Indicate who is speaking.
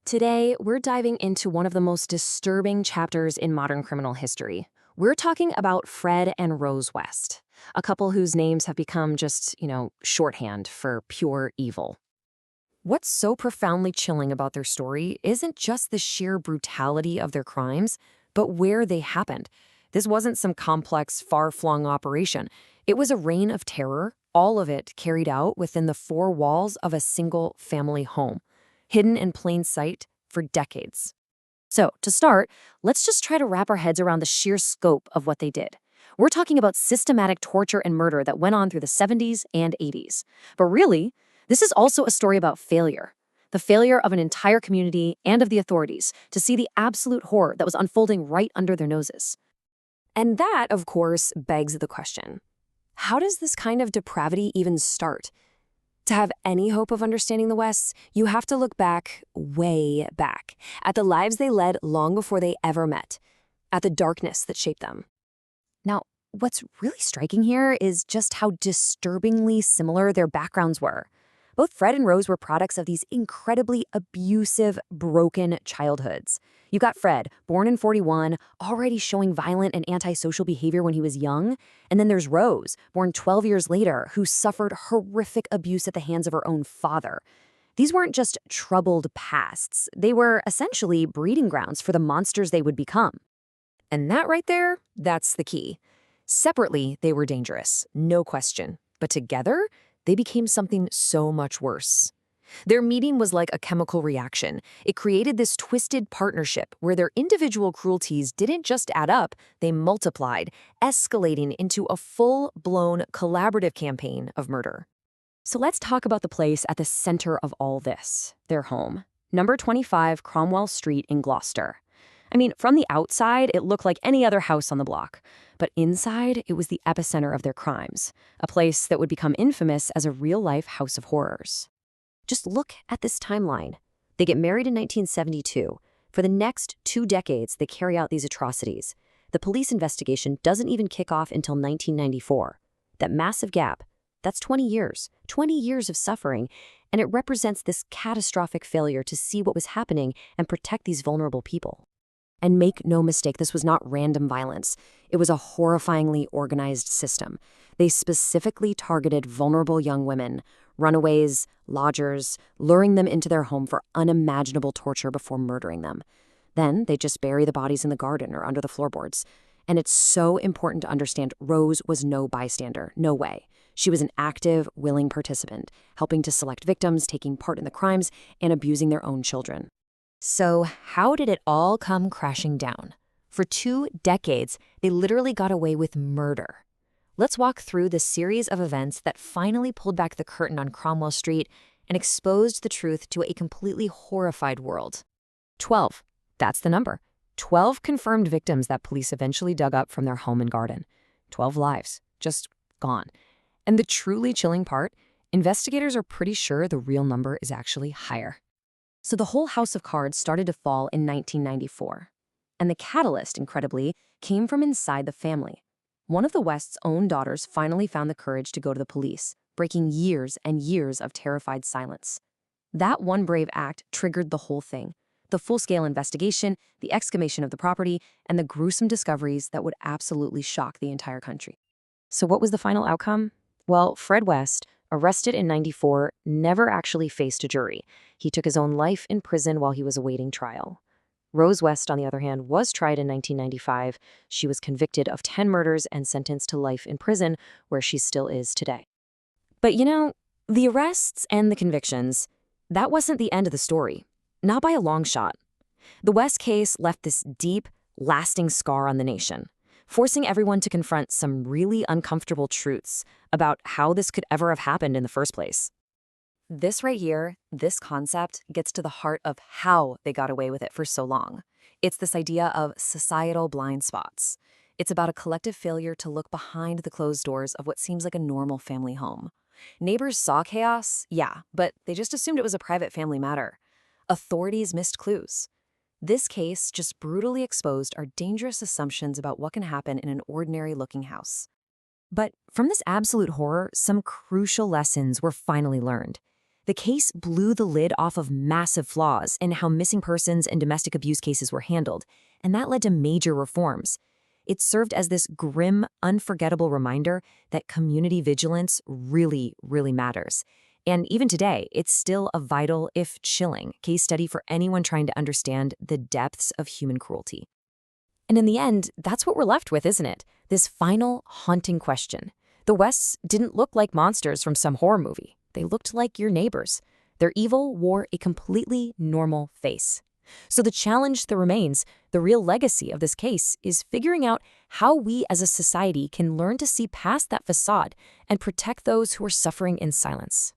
Speaker 1: Today, we're diving into one of the most disturbing chapters in modern criminal history. We're talking about Fred and Rose West, a couple whose names have become just, shorthand for pure evil. What's so profoundly chilling about their story isn't just the sheer brutality of their crimes, but where they happened. This wasn't some complex, far-flung operation. It was a reign of terror, all of it carried out within the four walls of a single family home, hidden in plain sight for decades. So, to start, let's just try to wrap our heads around the sheer scope of what they did. We're talking about systematic torture and murder that went on through the 70s and 80s. But really, this is also a story about failure. The failure of an entire community and of the authorities to see the absolute horror that was unfolding right under their noses. And that, of course, begs the question: how does this kind of depravity even start? To have any hope of understanding the West, you have to look back, way back, at the lives they led long before they ever met, at the darkness that shaped them. Now, what's really striking here is just how disturbingly similar their backgrounds were. Both Fred and Rose were products of these incredibly abusive, broken childhoods. You got Fred, born in 41, already showing violent and antisocial behavior when he was young. And then there's Rose, born 12 years later, who suffered horrific abuse at the hands of her own father. These weren't just troubled pasts. They were essentially breeding grounds for the monsters they would become. And that right there, that's the key. Separately, they were dangerous, no question. But together, they became something so much worse. Their meeting was like a chemical reaction. It created this twisted partnership where their individual cruelties didn't just add up, they multiplied, escalating into a full-blown collaborative campaign of murder. So let's talk about the place at the center of all this, their home. Number 25 Cromwell Street in Gloucester. I mean, from the outside, it looked like any other house on the block. But inside, it was the epicenter of their crimes, a place that would become infamous as a real-life house of horrors. Just look at this timeline. They get married in 1972. For the next 2 decades, they carry out these atrocities. The police investigation doesn't even kick off until 1994. That massive gap, that's 20 years. 20 years of suffering, and it represents this catastrophic failure to see what was happening and protect these vulnerable people. And make no mistake, this was not random violence. It was a horrifyingly organized system. They specifically targeted vulnerable young women, runaways, lodgers, luring them into their home for unimaginable torture before murdering them. Then they'd just bury the bodies in the garden or under the floorboards. And it's so important to understand Rose was no bystander, no way. She was an active, willing participant, helping to select victims, taking part in the crimes, and abusing their own children. So how did it all come crashing down? For 2 decades, they literally got away with murder. Let's walk through the series of events that finally pulled back the curtain on Cromwell Street and exposed the truth to a completely horrified world. 12. That's the number. 12 confirmed victims that police eventually dug up from their home and garden. 12 lives, just gone. And the truly chilling part, investigators are pretty sure the real number is actually higher. So the whole house of cards started to fall in 1994. And the catalyst, incredibly, came from inside the family. One of the West's own daughters finally found the courage to go to the police, breaking years and years of terrified silence. That one brave act triggered the whole thing. The full-scale investigation, the excavation of the property, and the gruesome discoveries that would absolutely shock the entire country. So what was the final outcome? Well, Fred West, arrested in '94, never actually faced a jury. He took his own life in prison while he was awaiting trial. Rose West, on the other hand, was tried in 1995. She was convicted of 10 murders and sentenced to life in prison, where she still is today. But the arrests and the convictions, that wasn't the end of the story. Not by a long shot. The West case left this deep, lasting scar on the nation, forcing everyone to confront some really uncomfortable truths about how this could ever have happened in the first place. This right here, this concept, gets to the heart of how they got away with it for so long. It's this idea of societal blind spots. It's about a collective failure to look behind the closed doors of what seems like a normal family home. Neighbors saw chaos, yeah, but they just assumed it was a private family matter. Authorities missed clues. This case just brutally exposed our dangerous assumptions about what can happen in an ordinary-looking house. But from this absolute horror, some crucial lessons were finally learned. The case blew the lid off of massive flaws in how missing persons and domestic abuse cases were handled, and that led to major reforms. It served as this grim, unforgettable reminder that community vigilance really, really matters. And even today, it's still a vital, if chilling, case study for anyone trying to understand the depths of human cruelty. And in the end, that's what we're left with, isn't it? This final, haunting question. The Wests didn't look like monsters from some horror movie. They looked like your neighbors. Their evil wore a completely normal face. So the challenge that remains, the real legacy of this case, is figuring out how we as a society can learn to see past that facade and protect those who are suffering in silence.